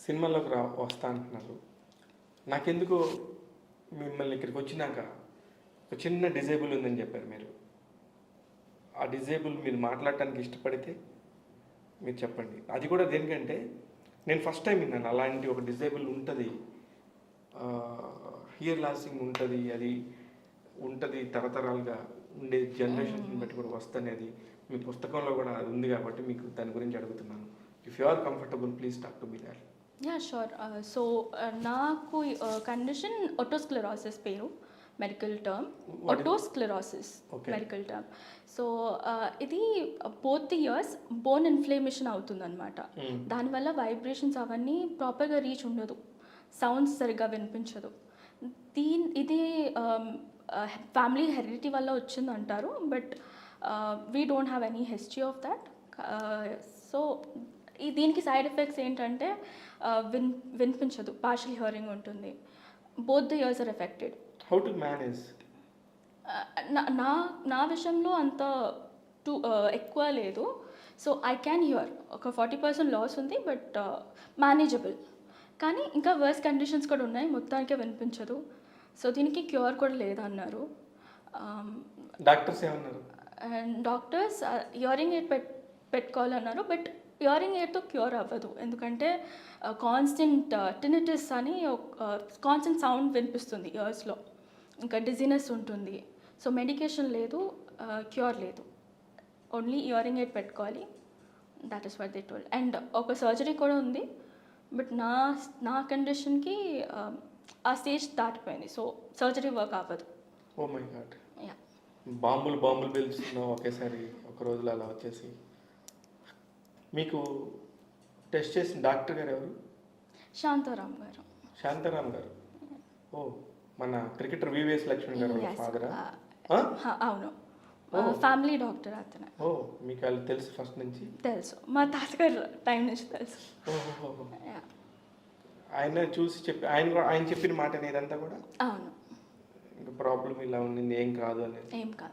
సినిమాలోకి వస్తా అంటున్నారు. నాకెందుకో మిమ్మల్ని ఇక్కడికి వచ్చినాక ఒక చిన్న డిజేబుల్ ఉందని చెప్పారు మీరు. ఆ డిజేబుల్ మీరు మాట్లాడటానికి ఇష్టపడితే మీరు చెప్పండి. అది కూడా దేనికంటే నేను ఫస్ట్ టైం విన్నాను అలాంటి ఒక డిజేబుల్ ఉంటుంది, హియర్ లాసింగ్ ఉంటుంది, అది ఉంటుంది తరతరాలుగా ఉండే జనరేషన్ బట్టి కూడా వస్తనేది మీ పుస్తకంలో కూడా అది ఉంది కాబట్టి మీకు దాని గురించి అడుగుతున్నాను. If you are comfortable please talk to me that. Yeah sure. So నాకు కండిషన్ ఒటోస్క్లెరోసిస్ పేరు, medical term otosclerosis medical term. So ఇది both the ears bone inflammation అవుతుందన్నమాట. దానివల్ల వైబ్రేషన్స్ అవన్నీ ప్రాపర్గా రీచ్ ఉండదు, సౌండ్స్ సరిగ్గా వినిపించదు. ఇది ఫ్యామిలీ హెరిడిటీ వల్ల వచ్చిందంటారు, but we don't have any history of that. So దీనికి సైడ్ ఎఫెక్ట్స్ ఏంటంటే వినిపించదు, పార్షియల్ హియరింగ్ ఉంటుంది, both the ears are affected. How to manage? నా విషయంలో అంత ఎక్కువ లేదు. సో ఐ క్యాన్ హియర్, ఒక 40% లాస్ ఉంది, బట్ మేనేజబుల్. కానీ ఇంకా వర్స్ కండిషన్స్ కూడా ఉన్నాయి, మొత్తానికే వినిపించదు. సో దీనికి క్యూర్ కూడా లేదన్నారు డాక్టర్స్. ఏమన్నారు? అండ్ డాక్టర్స్ హియరింగ్ ఎయిడ్ పెట్టుకోవాలన్నారు, బట్ హియరింగ్ ఎయిడ్తో క్యూర్ అవ్వదు. ఎందుకంటే కాన్స్టెంట్ టినిటిస్ అని కాన్స్టెంట్ సౌండ్ వినిపిస్తుంది ఇయర్స్లో, ఇంకా డిజీనెస్ ఉంటుంది. సో మెడికేషన్ లేదు, క్యూర్ లేదు, ఓన్లీ హియరింగ్ ఎయిడ్ పెట్టుకోవాలి. That is what they told. And ఒక సర్జరీ కూడా ఉంది, బట్ నా కండిషన్కి ఆ స్టేజ్ దాటిపోయింది, సో సర్జరీ వర్క్ అవ్వదు. Oh my God. యా. బాంబులు పిలుస్తున్నావు ఒకేసారి ఒక రోజులో అలా వచ్చేసి. మీకు టెస్ట్ చేసిన డాక్టర్ గారు ఎవరు? శాంతారాం గారు. శాంతారాం గారు, ఓ మన క్రికెటర్ వివిఎస్ లక్ష్మణ్ గారు ఫాదరా? అవును, ఫ్యామిలీ డాక్టర్ అతను. ఓ మీకు వాళ్ళు తెలుసు ఫస్ట్ నుంచి? తెలుసు, మా తాతగారు టైం నుంచి తెలుసు. ఆయన చూసి చెప్పి ఆయన చెప్పిన మాట ఇదంతా కూడా అవును, ఇంకా ప్రాబ్లం ఇలా ఉంది, ఏం కాదు అనేది. ఏం కాదు.